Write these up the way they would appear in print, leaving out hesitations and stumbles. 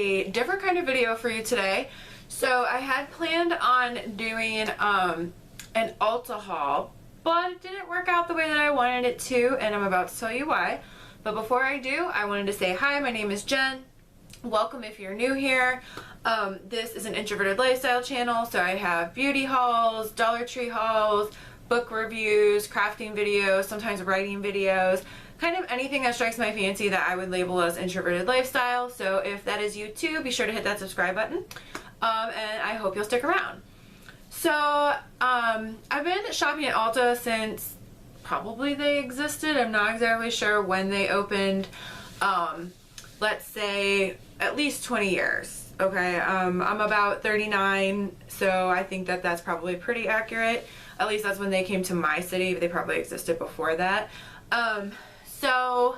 a different kind of video for you today. So I had planned on doing an Ulta haul, but it didn't work out the way that I wanted it to, and I'm about to tell you why. But before I do, I wanted to say hi, my name is Jen. Welcome if you're new here. This is an introverted lifestyle channel, so I have beauty hauls, Dollar Tree hauls, book reviews, crafting videos, sometimes writing videos, kind of anything that strikes my fancy that I would label as introverted lifestyle. So if that is you too, be sure to hit that subscribe button, and I hope you'll stick around. So I've been shopping at Ulta since probably they existed. I'm not exactly sure when they opened. Let's say at least 20 years. Okay, I'm about 39, so I think that that's probably pretty accurate. At least that's when they came to my city. They probably existed before that. So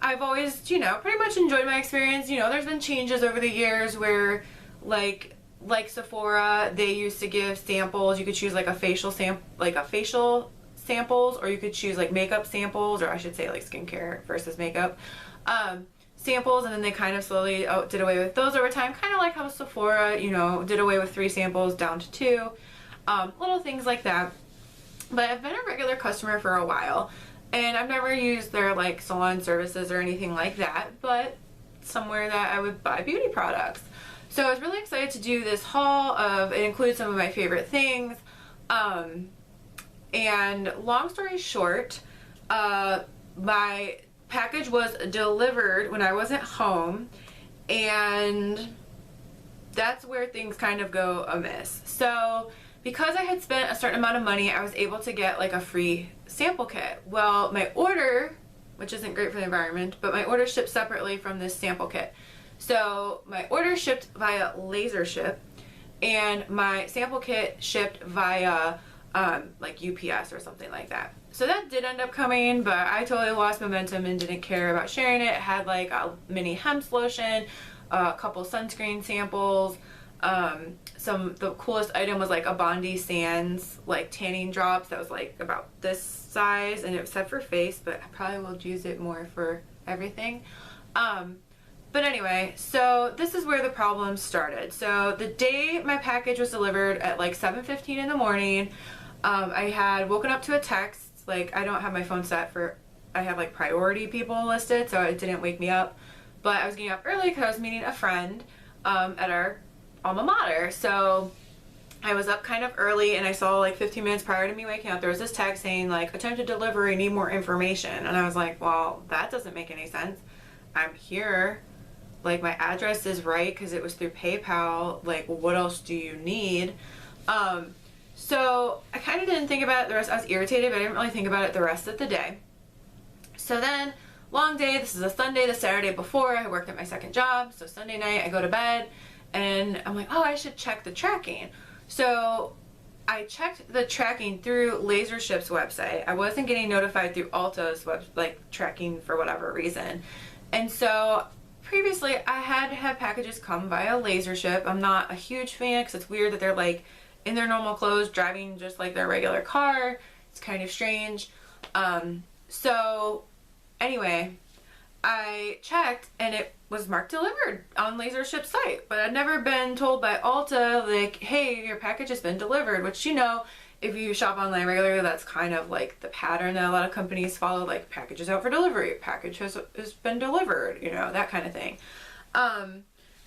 I've always, pretty much enjoyed my experience. There's been changes over the years where like Sephora, they used to give samples. You could choose like a facial samples, or you could choose like makeup samples, or I should say like skincare versus makeup samples, and then they kind of slowly did away with those over time, kind of like how Sephora, did away with 3 samples down to 2, little things like that. But I've been a regular customer for a while, and I've never used their like salon services or anything like that, but somewhere that I would buy beauty products. So I was really excited to do this haul. It includes some of my favorite things, and long story short, my package was delivered when I wasn't home, and that's where things kind of go amiss. So because I had spent a certain amount of money, I was able to get like a free sample kit. Well, my order, which isn't great for the environment, but my order shipped separately from this sample kit. So my order shipped via Lasership, and my sample kit shipped via like UPS or something like that. So that did end up coming, but I totally lost momentum and didn't care about sharing it. It had like a mini hemp lotion, a couple sunscreen samples, the coolest item was like a Bondi Sands like tanning drops that was like about this size, and it was set for face, but I probably will use it more for everything. But anyway, so this is where the problem started. So the day my package was delivered at like 7:15 in the morning, I had woken up to a text. Like, I don't have my phone set for, I have like priority people listed, so it didn't wake me up. But I was getting up early because I was meeting a friend at our alma mater. So I was up kind of early, and I saw like 15 minutes prior to me waking up, there was this text saying like, attempted delivery, need more information. And I was like, well, that doesn't make any sense. I'm here. Like, my address is right because it was through PayPal. Like, what else do you need? So I kind of didn't think about it the rest. I was irritated, but I didn't really think about it the rest of the day. So then, long day. This is a Sunday. The Saturday before, I worked at my second job. So Sunday night, I go to bed, and I'm like, oh, I should check the tracking. So I checked the tracking through Lasership's website. I wasn't getting notified through Ulta's tracking for whatever reason. And so previously, I had to have packages come via Lasership. I'm not a huge fan because it's weird that they're like in their normal clothes driving just like their regular car. It's kind of strange. So anyway, I checked, and it was marked delivered on Lasership's site, but I'd never been told by Ulta like, hey, your package has been delivered, which, if you shop online regularly, that's kind of like the pattern that a lot of companies follow, like packages out for delivery, package has been delivered, that kind of thing.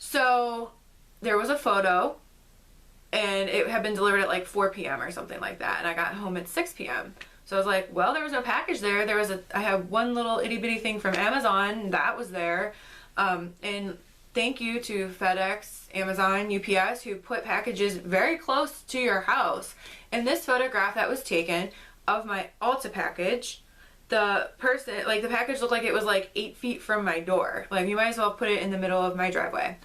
So there was a photo, and it had been delivered at like 4 p.m. or something like that, and I got home at 6 p.m. So I was like, well, there was no package there. I had one little itty bitty thing from Amazon that was there. And thank you to FedEx, Amazon, UPS, who put packages very close to your house. In this photograph that was taken of my Ulta package, the package looked like it was like 8 feet from my door. Like, you might as well put it in the middle of my driveway.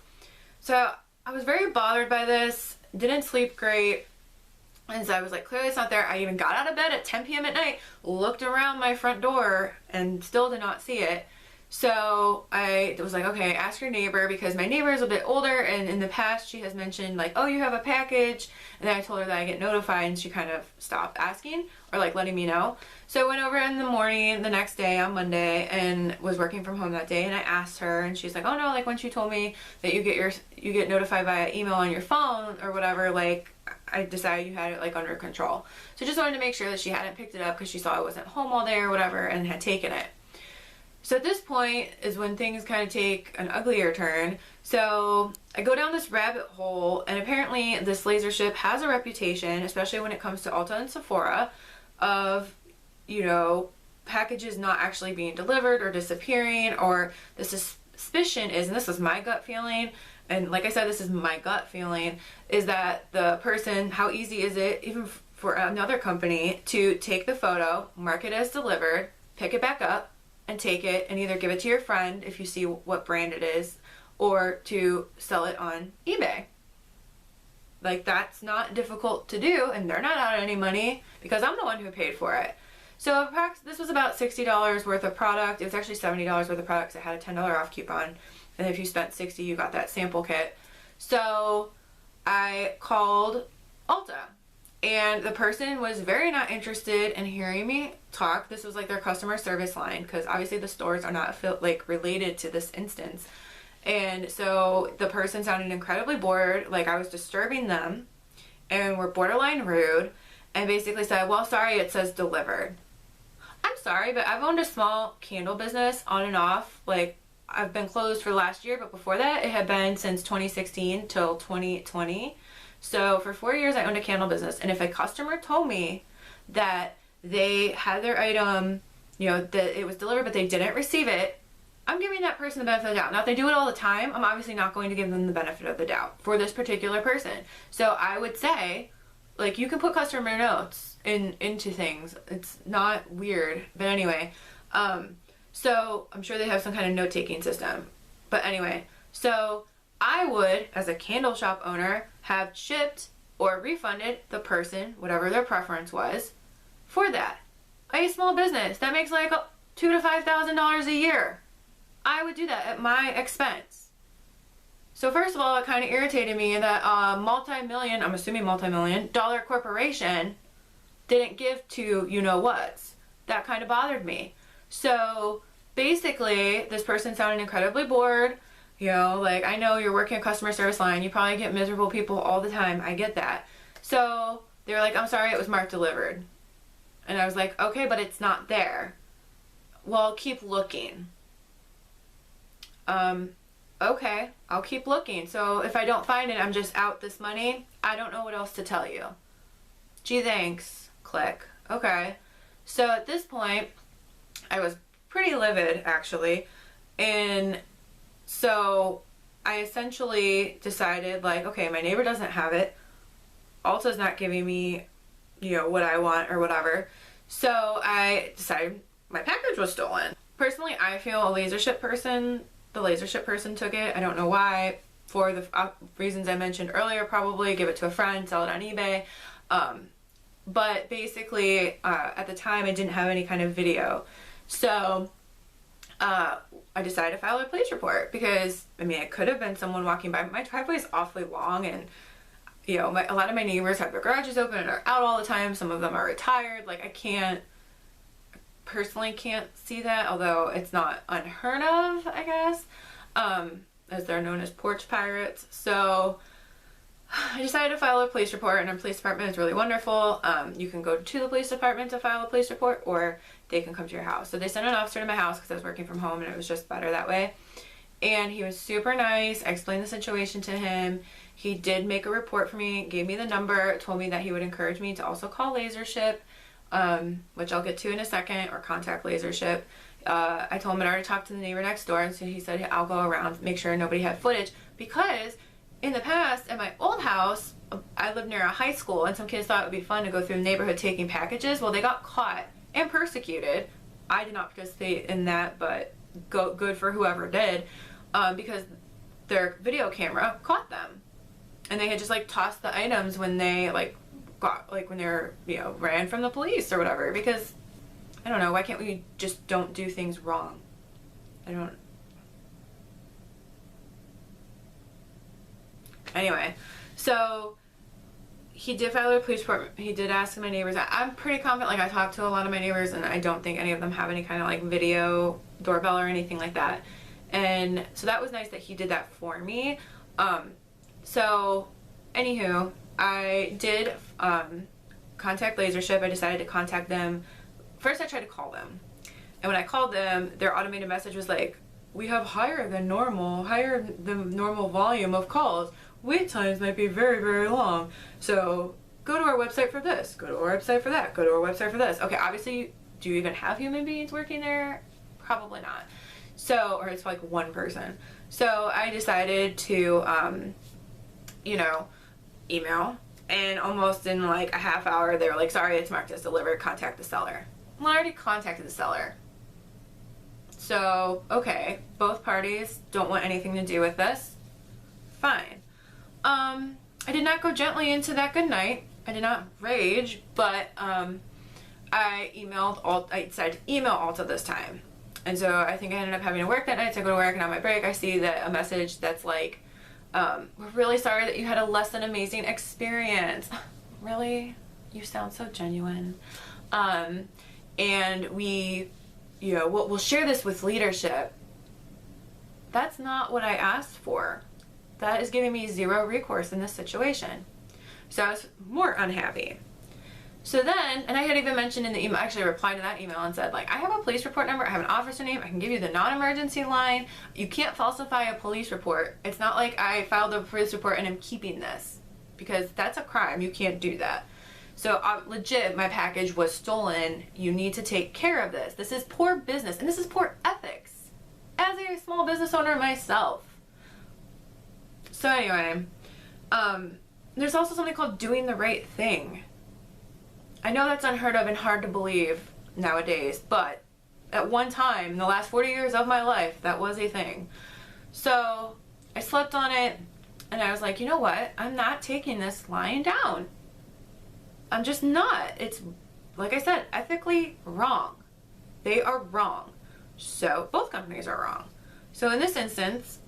So I was very bothered by this, didn't sleep great. And so I was like, clearly it's not there. I even got out of bed at 10 p.m. at night, looked around my front door, and still did not see it. So I was like, okay, ask your neighbor, because my neighbor is a bit older, and in the past she has mentioned like, oh, you have a package, and then I told her that I get notified, and she kind of stopped asking or like letting me know. So I went over in the morning the next day on Monday and was working from home that day, and I asked her, and she's like, oh no, like when she told me that you get notified via email on your phone or whatever, like I decided you had it like under control. So just wanted to make sure that she hadn't picked it up because she saw I wasn't home all day or whatever and had taken it. So at this point is when things kind of take an uglier turn. So I go down this rabbit hole, and apparently this Lasership has a reputation, especially when it comes to Ulta and Sephora, of, you know, packages not actually being delivered or disappearing, or the suspicion is, and this is my gut feeling, and like I said, this is my gut feeling, is that the person, how easy is it, even for another company, to take the photo, mark it as delivered, pick it back up, and take it and either give it to your friend if you see what brand it is, or to sell it on eBay. Like, that's not difficult to do, and they're not out any money because I'm the one who paid for it. So this was about $60 worth of product. It was actually $70 worth of products. It had a $10 off coupon, and if you spent $60, you got that sample kit. So I called Ulta, and the person was very not interested in hearing me talk. This was like their customer service line, because obviously the stores are not like related to this instance. And so the person sounded incredibly bored, like I was disturbing them, and were borderline rude, and basically said, well, sorry, it says delivered. I'm sorry, but I've owned a small candle business on and off. Like, I've been closed for the last year, but before that it had been since 2016 till 2020. So for 4 years I owned a candle business, and if a customer told me that they had their item, you know, that it was delivered but they didn't receive it, I'm giving that person the benefit of the doubt. Now, if they do it all the time, I'm obviously not going to give them the benefit of the doubt for this particular person. So I would say, like, you can put customer notes into things. It's not weird. But anyway, so I'm sure they have some kind of note-taking system. But anyway, so I would, as a candle shop owner, have shipped or refunded the person, whatever their preference was, for that. A small business that makes like $2,000 to $5,000 a year, I would do that at my expense. So first of all, it kind of irritated me that a multi-million, I'm assuming multi-million dollar corporation didn't give to you-know-whats. That kind of bothered me. So basically, this person sounded incredibly bored. You know, like, I know you're working a customer service line. You probably get miserable people all the time. I get that. So they were like, I'm sorry, it was marked delivered. And I was like, okay, but it's not there. Well, keep looking. Okay, I'll keep looking. So if I don't find it, I'm just out this money. I don't know what else to tell you. Gee, thanks. Click. Okay. So at this point, I was pretty livid, actually. And so I essentially decided, like, okay, my neighbor doesn't have it. Ulta's not giving me, you know, what I want or whatever. So I decided my package was stolen. Personally, I feel the Lasership person took it. I don't know why. For the reasons I mentioned earlier, probably give it to a friend, sell it on eBay. But basically, at the time, I didn't have any kind of video. So I decided to file a police report because, I mean, it could have been someone walking by. My driveway is awfully long, and, you know, a lot of my neighbors have their garages open and are out all the time. Some of them are retired. Like, I personally can't see that, although it's not unheard of, I guess, as they're known as porch pirates. So I decided to file a police report, and our police department is really wonderful. You can go to the police department to file a police report, or they can come to your house. So they sent an officer to my house because I was working from home, and it was just better that way. And he was super nice. I explained the situation to him. He did make a report for me, gave me the number, told me that he would encourage me to also call Lasership, which I'll get to in a second, or contact Lasership. I told him I'd already talked to the neighbor next door, and so he said I'll go around, make sure nobody had footage, because in the past, at my old house, I lived near a high school, and some kids thought it would be fun to go through the neighborhood taking packages. Well, they got caught and persecuted. I did not participate in that, but good for whoever did, because their video camera caught them. And they had just, like, tossed the items when they, like, when they were, you know, ran from the police or whatever. Because, I don't know, why can't we just don't do things wrong? Anyway, so he did file a police report. He did ask my neighbors. I'm pretty confident, like I talked to a lot of my neighbors and I don't think any of them have any kind of like video doorbell or anything like that. And so that was nice that he did that for me. So anywho, I did contact Lasership. I decided to contact them. First I tried to call them. And when I called them, their automated message was like, we have higher than normal volume of calls. Wait times might be very, very long. So go to our website for this, go to our website for that, go to our website for this. Okay, obviously, do you even have human beings working there? Probably not. So, or it's like one person. So I decided to, you know, email. And almost in like a half hour, they were like, sorry, it's marked as delivered, contact the seller. Well, I already contacted the seller. So, okay, both parties don't want anything to do with this. Fine. I did not go gently into that good night. I did not rage, but I decided to email Ulta this time. And so I think I ended up having to work that night. So I go to work and on my break I see that a message that's like, we're really sorry that you had a less than amazing experience. Really? You sound so genuine. And we, you know, we'll share this with leadership. That's not what I asked for. That is giving me zero recourse in this situation. So I was more unhappy. So then, and I had even mentioned in the email, actually I replied to that email and said, like, I have a police report number, I have an officer name, I can give you the non-emergency line. You can't falsify a police report. It's not like I filed a police report and I'm keeping this, because that's a crime. You can't do that. So legit, my package was stolen. You need to take care of this. This is poor business, and this is poor ethics as a small business owner myself. So anyway, there's also something called doing the right thing. I know that's unheard of and hard to believe nowadays, but at one time, in the last 40 years of my life, that was a thing. So I slept on it, and I was like, you know what? I'm not taking this lying down. I'm just not. It's, like I said, ethically wrong. They are wrong. So both companies are wrong. So in this instance,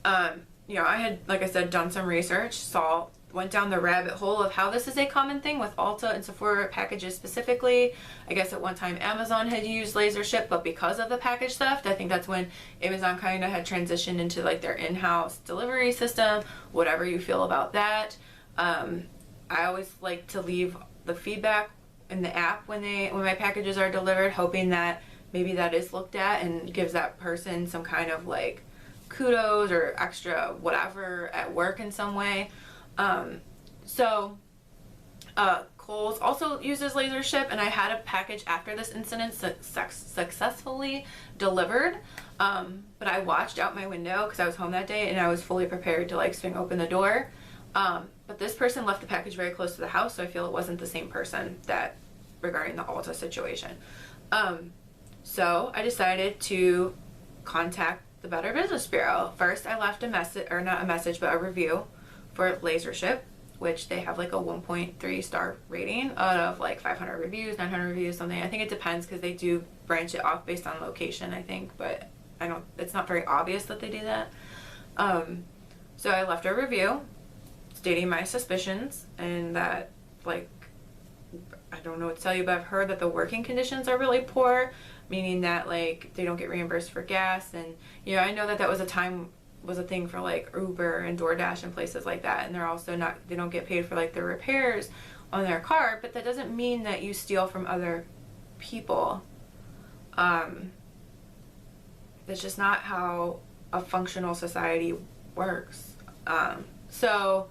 you know, I had, like I said, done some research, went down the rabbit hole of how this is a common thing with Ulta and Sephora packages specifically. I guess at one time Amazon had used Lasership, but because of the package theft, I think that's when Amazon kind of had transitioned into like their in-house delivery system, whatever you feel about that. I always like to leave the feedback in the app when my packages are delivered, hoping that maybe that is looked at and gives that person some kind of like kudos or extra whatever at work in some way. Kohl's also uses Lasership, and I had a package after this incident successfully delivered, but I watched out my window because I was home that day and I was fully prepared to like swing open the door. But this person left the package very close to the house, so I feel it wasn't the same person regarding the Ulta situation. So I decided to contact the Better Business Bureau. First, I left a message, or not a message, but a review for Lasership, which they have like a 1.3 star rating out of like 500 reviews, 900 reviews, something. I think it depends because they do branch it off based on location, I think, but it's not very obvious that they do that. So I left a review stating my suspicions and that, like, I don't know what to tell you, but I've heard that the working conditions are really poor, meaning that like they don't get reimbursed for gas, and you know, I know that was a thing for like Uber and DoorDash and places like that, and they don't get paid for like the repairs on their car, but that doesn't mean that you steal from other people. That's just not how a functional society works. So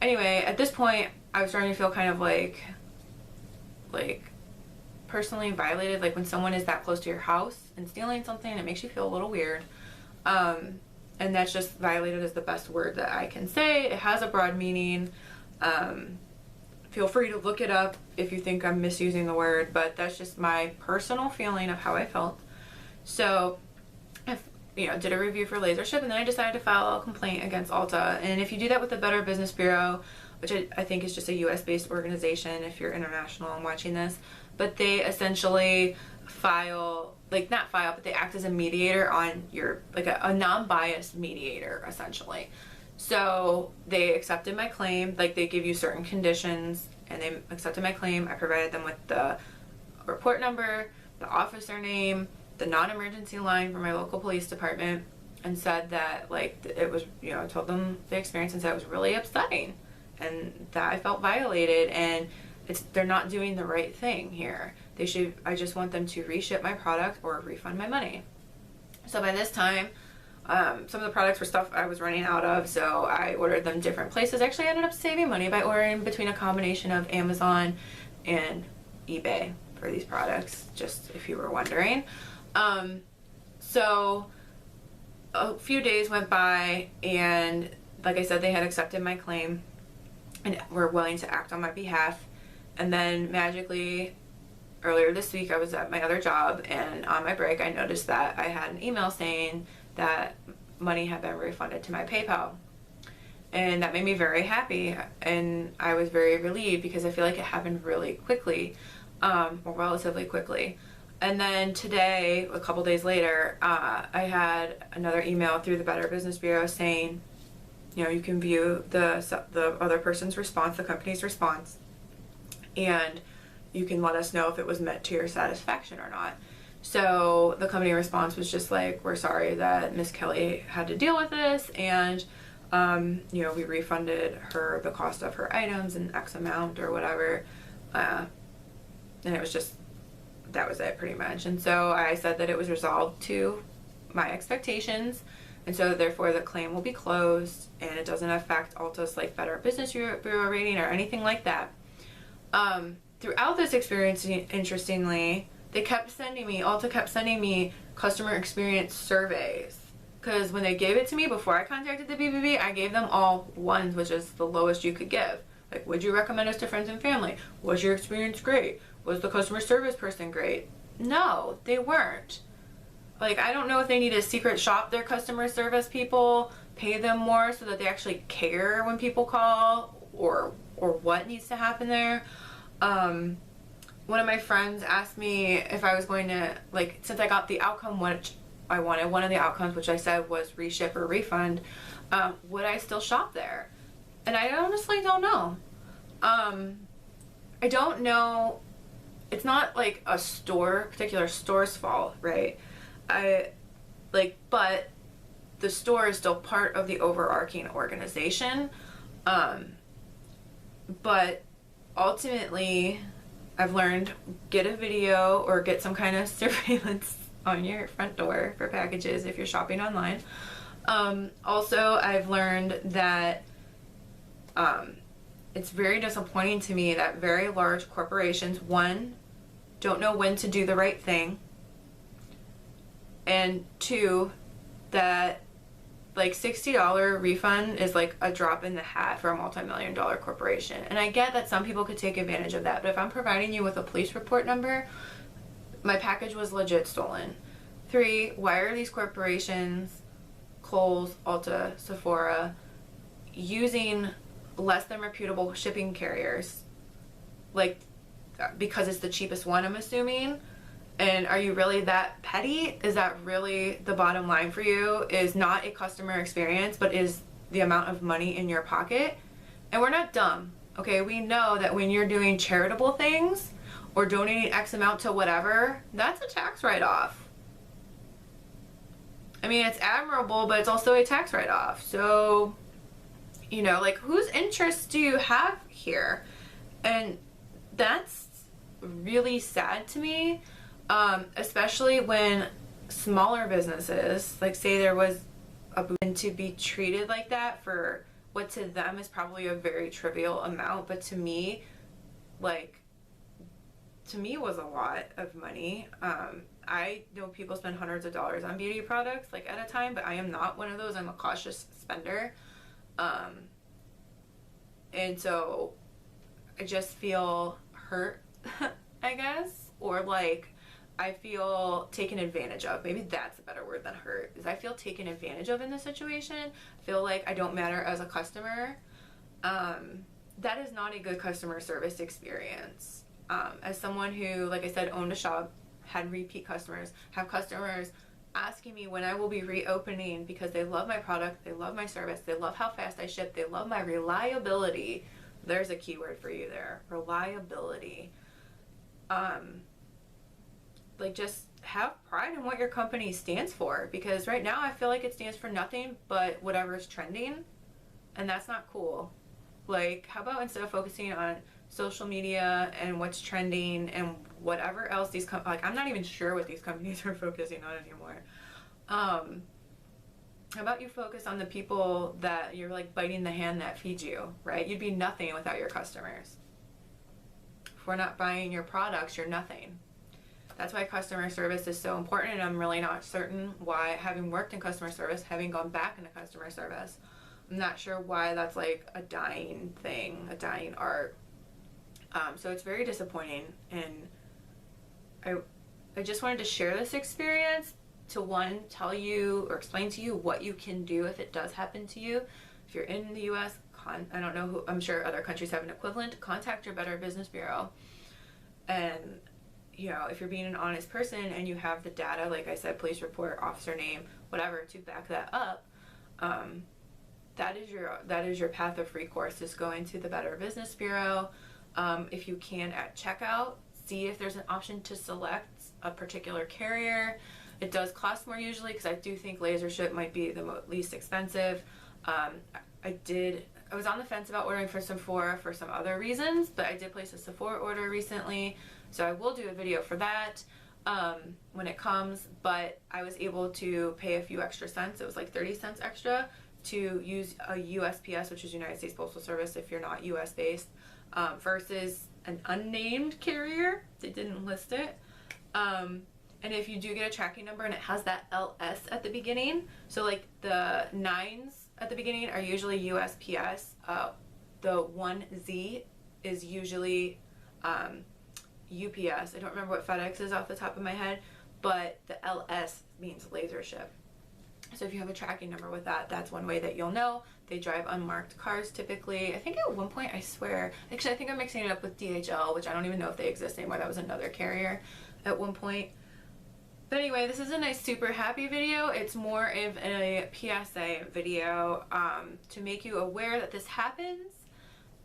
anyway, at this point I was starting to feel kind of like personally violated, like when someone is that close to your house and stealing something, it makes you feel a little weird. And that's just violated is the best word that I can say. It has a broad meaning. Feel free to look it up if you think I'm misusing the word, but that's just my personal feeling of how I felt. So I did a review for Lasership, and then I decided to file a complaint against Ulta. And if you do that with the Better Business Bureau, which I think is just a US based organization if you're international and watching this. But they essentially but they act as a mediator on your, like a non-biased mediator essentially. So they accepted my claim, like they give you certain conditions, and they accepted my claim. I provided them with the report number, the officer name, the non-emergency line for my local police department, and said that like it was, I told them the experience and said it was really upsetting and that I felt violated, and they're not doing the right thing here. I just want them to reship my product or refund my money. So by this time, some of the products were stuff I was running out of, so I ordered them different places. Actually, I ended up saving money by ordering between a combination of Amazon and eBay for these products, just if you were wondering. So a few days went by, and like I said, they had accepted my claim and were willing to act on my behalf. And then magically, earlier this week, I was at my other job, and on my break, I noticed that I had an email saying that money had been refunded to my PayPal. And that made me very happy, and I was very relieved because I feel like it happened really quickly, or relatively quickly. And then today, a couple days later, I had another email through the Better Business Bureau saying, you can view the other person's response, the company's response, and you can let us know if it was met to your satisfaction or not. So the company response was just like, we're sorry that Miss Kelly had to deal with this, and we refunded her the cost of her items and X amount or whatever, and it was just, that was it pretty much. And so I said that it was resolved to my expectations, and so therefore the claim will be closed, and it doesn't affect Ulta's like Better Business Bureau rating or anything like that. Throughout this experience, interestingly, Ulta kept sending me customer experience surveys, because when they gave it to me before I contacted the BBB, I gave them all ones, which is the lowest you could give. Like, would you recommend us to friends and family? Was your experience great? Was the customer service person great? No, they weren't. Like, I don't know if they need to secret shop their customer service people, pay them more so that they actually care when people call, or what needs to happen there. One of my friends asked me if I was going to, like, since I got the outcome which I wanted, one of the outcomes which I said was reship or refund, would I still shop there? And I honestly don't know. I don't know. It's not like a particular store's fault, right? But the store is still part of the overarching organization. But ultimately, I've learned, get a video or get some kind of surveillance on your front door for packages if you're shopping online. Also, I've learned that it's very disappointing to me that very large corporations, one, don't know when to do the right thing, and two, that like $60 refund is like a drop in the hat for a multi-million-dollar corporation. And I get that some people could take advantage of that, but if I'm providing you with a police report number, my package was legit stolen. 3, why are these corporations, Kohl's, Ulta, Sephora, using less than reputable shipping carriers? Like, because it's the cheapest one, I'm assuming? And are you really that petty? Is that really the bottom line for you? Is not a customer experience, but is the amount of money in your pocket? And we're not dumb, okay? We know that when you're doing charitable things or donating X amount to whatever, that's a tax write-off. I mean, it's admirable, but it's also a tax write-off. So, like, whose interest do you have here? And that's really sad to me. Especially when smaller businesses, like say there was a boom, to be treated like that for what to them is probably a very trivial amount, but to me was a lot of money. I know people spend hundreds of dollars on beauty products like at a time, but I am not one of those. I'm a cautious spender. And so I just feel hurt, I guess, or like I feel taken advantage of. Maybe that's a better word than hurt, is I feel taken advantage of in this situation. I feel like I don't matter as a customer. that is not a good customer service experience. As someone who, like I said, owned a shop, had repeat customers, have customers asking me when I will be reopening because they love my product, they love my service, they love how fast I ship, they love my reliability. There's a keyword for you there, reliability. Like, just have pride in what your company stands for, because right now I feel like it stands for nothing but whatever's trending, and that's not cool. Like, how about instead of focusing on social media and what's trending and whatever else these like, I'm not even sure what these companies are focusing on anymore. How about you focus on the people that you're like biting the hand that feeds you, right? You'd be nothing without your customers. If we're not buying your products, you're nothing. That's why customer service is so important, and I'm really not certain why, having worked in customer service, having gone back into customer service, I'm not sure why that's like a dying thing, a dying art. So it's very disappointing, and I just wanted to share this experience to, one, tell you or explain to you what you can do if it does happen to you. If you're in the US, I don't know who, I'm sure other countries have an equivalent, contact your Better Business Bureau. And, you know, if you're being an honest person and you have the data, like I said, police report, officer name, whatever, to back that up, that is your path of recourse, is going to the Better Business Bureau. If you can, at checkout, see if there's an option to select a particular carrier. It does cost more usually, because I do think Lasership might be the least expensive. I was on the fence about ordering for Sephora for some other reasons, but I did place a Sephora order recently, so I will do a video for that when it comes. But I was able to pay a few extra cents. It was like 30 cents extra to use a USPS, which is United States Postal Service if you're not US based, versus an unnamed carrier. They didn't list it. And if you do get a tracking number and it has that LS at the beginning, so like the 9s at the beginning are usually USPS, the 1Z is usually UPS. I don't remember what FedEx is off the top of my head, but the LS means Lasership. So if you have a tracking number with that, that's one way that you'll know. They drive unmarked cars typically. I think at one point, I swear, actually I think I'm mixing it up with DHL, which I don't even know if they exist anymore. That was another carrier at one point. But anyway, this isn't a super happy video. It's more of a PSA video to make you aware that this happens,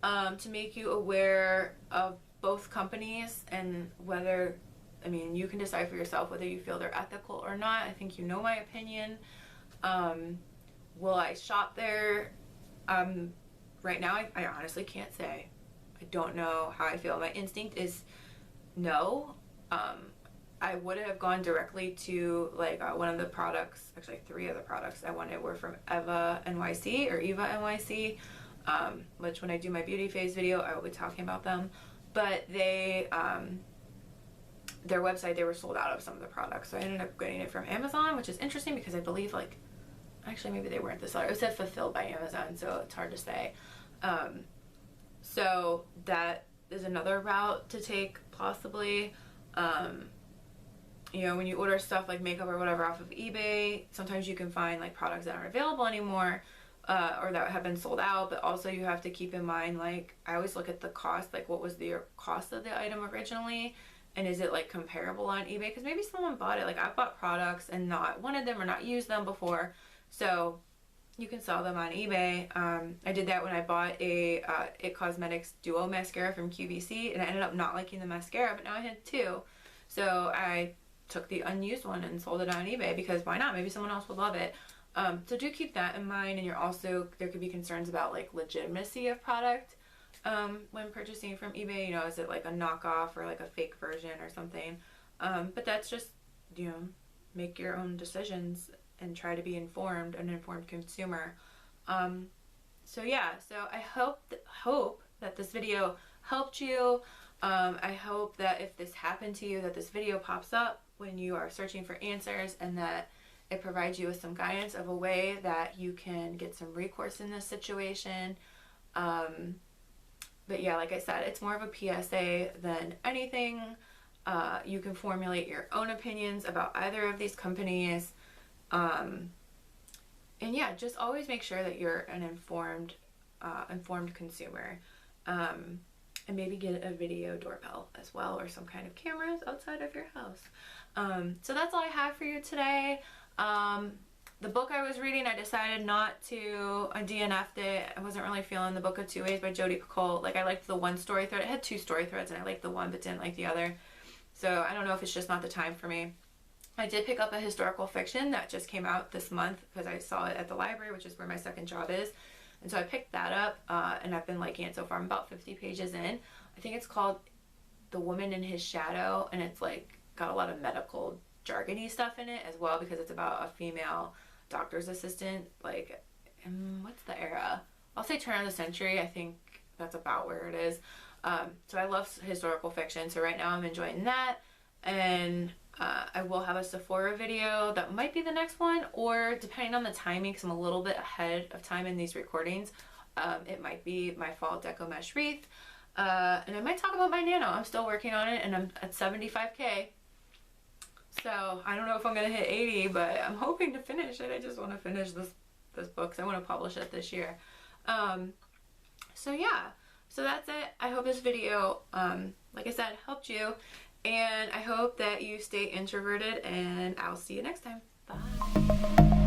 to make you aware of both companies and whether, I mean, you can decide for yourself whether you feel they're ethical or not. I think you know my opinion. Will I shop there? Right now, I honestly can't say. I don't know how I feel. My instinct is no. I would have gone directly to like one of the products, actually 3 of the products I wanted were from Eva NYC or Eva NYC, which when I do my beauty phase video, I will be talking about them. But they, their website, they were sold out of some of the products. So I ended up getting it from Amazon, which is interesting because I believe like, actually maybe they weren't the seller. It said fulfilled by Amazon, so it's hard to say. So that is another route to take possibly. You know, when you order stuff like makeup or whatever off of eBay, sometimes you can find like products that aren't available anymore, or that have been sold out. But also you have to keep in mind, like, I always look at the cost, like what was the cost of the item originally, and is it like comparable on eBay? Because maybe someone bought it, like I've bought products and not wanted them or not used them before, so you can sell them on eBay. I did that when I bought a It Cosmetics Duo mascara from QVC, and I ended up not liking the mascara, but now I had 2, so I took the unused one and sold it on eBay, because why not? Maybe someone else would love it. So do keep that in mind, and you're also, there could be concerns about like legitimacy of product when purchasing from eBay. You know, is it like a knockoff or like a fake version or something? But that's just, you know, make your own decisions and try to be informed, an informed consumer. So yeah, so I hope that this video helped you. I hope that if this happened to you, that this video pops up when you are searching for answers, and that it provides you with some guidance of a way that you can get some recourse in this situation. But yeah, like I said, it's more of a PSA than anything. You can formulate your own opinions about either of these companies. And yeah, just always make sure that you're an informed consumer. and maybe get a video doorbell as well, or some kind of cameras outside of your house. So that's all I have for you today. The book I was reading, I decided not to, I DNF'd it. I wasn't really feeling the Book of Two Ways by Jodi Picoult. Like, I liked the one story thread. It had two story threads, and I liked the one but didn't like the other. So I don't know if it's just not the time for me. I did pick up a historical fiction that just came out this month because I saw it at the library, which is where my second job is. And so I picked that up, and I've been liking it so far. I'm about 50 pages in. I think it's called The Woman in His Shadow, and it's like got a lot of medical jargony stuff in it as well, because it's about a female doctor's assistant, like, what's the era? I'll say turn of the century. I think that's about where it is. So I love historical fiction, so right now I'm enjoying that, and I will have a Sephora video that might be the next one, or depending on the timing, because I'm a little bit ahead of time in these recordings, it might be my fall deco mesh wreath, and I might talk about my nano. I'm still working on it, and I'm at 75K. So I don't know if I'm gonna hit 80, but I'm hoping to finish it. I just want to finish this book, because I want to publish it this year. So yeah, so that's it. I hope this video, like I said, helped you, and I hope that you stay introverted, and I'll see you next time. Bye.